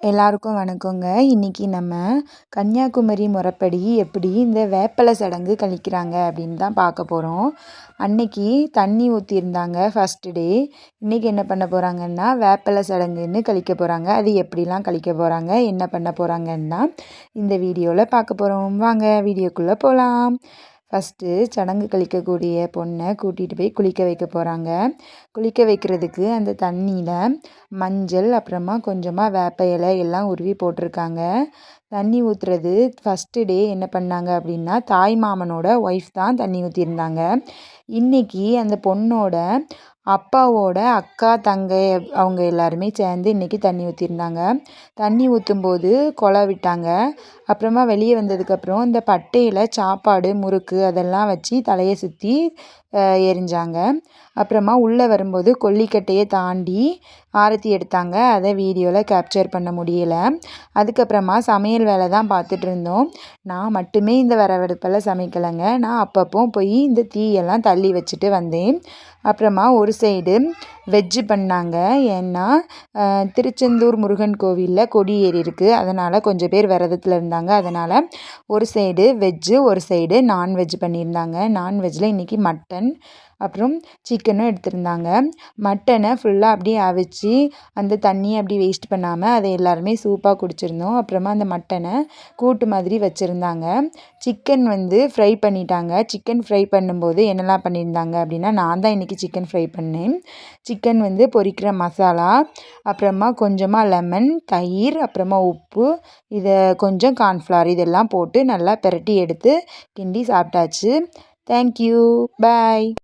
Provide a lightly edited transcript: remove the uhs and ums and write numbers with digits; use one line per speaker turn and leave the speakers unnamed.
எல்லாருக்கும் வணக்கங்க. இன்னைக்கு நம்ம கன்னியாகுமரி முறைப்படி எப்படி இந்த வேப்பிலை சடங்கு கழிக்கிறாங்க அப்படின்னு தான் பார்க்க போகிறோம். அன்னைக்கு தண்ணி ஊற்றிருந்தாங்க ஃபஸ்ட்டு டே. இன்றைக்கி என்ன பண்ண போகிறாங்கன்னா வேப்பிலை சடங்குன்னு கழிக்க போகிறாங்க. அது எப்படிலாம் கழிக்க போகிறாங்க, என்ன பண்ண போகிறாங்கன்னு தான் இந்த வீடியோவில் பார்க்க போகிறோம். வாங்க வீடியோக்குள்ளே போகலாம். ஃபஸ்ட்டு சடங்கு கழிக்கக்கூடிய பொண்ணை கூட்டிகிட்டு போய் குளிக்க வைக்க போகிறாங்க. குளிக்க வைக்கிறதுக்கு அந்த தண்ணியில் மஞ்சள் அப்புறமா கொஞ்சமாக வேப்ப இலை எல்லாம் உருவி போட்டிருக்காங்க. தண்ணி ஊற்றுறது ஃபஸ்ட்டு டே என்ன பண்ணாங்க அப்படின்னா தாய் மாமனோட ஒய்ஃப் தான் தண்ணி ஊற்றிருந்தாங்க. இன்றைக்கி அந்த பொண்ணோட அப்பாவோட அக்கா தங்கை அவங்க எல்லாருமே சேர்ந்து இன்றைக்கி தண்ணி ஊற்றிருந்தாங்க. தண்ணி ஊற்றும்போது குலை விட்டாங்க. அப்புறமா வெளியே வந்ததுக்கப்புறம் இந்த பட்டையில் சாப்பாடு முறுக்கு அதெல்லாம் வச்சு தலையை சுற்றி எரிஞ்சாங்க. அப்புறமா உள்ளே வரும்போது கொல்லிக்கட்டையை தாண்டி ஆரத்தி எடுத்தாங்க. அதை வீடியோவில் கேப்சர் பண்ண முடியலை. அதுக்கப்புறமா சமையல் வேலை தான் பார்த்துட்டு இருந்தோம். நான் மட்டுமே இந்த விறகடுப்பில் சமைக்கலைங்க. நான் அப்பப்போ போய் இந்த தீயெல்லாம் தள்ளி வச்சுட்டு வந்தேன். அப்புறமா ஒரு சைடு வெஜ்ஜு பண்ணாங்க. ஏன்னா திருச்செந்தூர் முருகன் கோவிலில் கொடி ஏறி இருக்குது. அதனால் கொஞ்சம் பேர் விரதத்தில் இருந்தாங்க. அதனால் ஒரு சைடு வெஜ்ஜு ஒரு சைடு நான்வெஜ் பண்ணியிருந்தாங்க. நான்வெஜ்ஜில் இன்றைக்கி மட்டன் அப்புறம் சிக்கனும் எடுத்திருந்தாங்க. மட்டனை ஃபுல்லாக அப்படியே அவிச்சு அந்த தண்ணியை அப்படி வேஸ்ட் பண்ணாமல் அதை எல்லாருமே சூப்பாக குடிச்சிருந்தோம். அப்புறமா அந்த மட்டனை கூட்டு மாதிரி வச்சுருந்தாங்க. சிக்கன் ஃப்ரை பண்ணிட்டாங்க. சிக்கன் ஃப்ரை பண்ணும்போது என்னெல்லாம் பண்ணியிருந்தாங்க அப்படின்னா நான் தான் இன்றைக்கி சிக்கன் ஃப்ரை பண்ணேன். சிக்கன் பொரிக்கிற மசாலா அப்புறமா கொஞ்சமாக லெமன், தயிர், அப்புறமா உப்பு, இதை கொஞ்சம் கார்ன்ஃப்ளவர் இதெல்லாம் போட்டு நல்லா பிரட்டி எடுத்து கிண்டி சாப்பிட்டாச்சு. தேங்க்யூ. பாய்.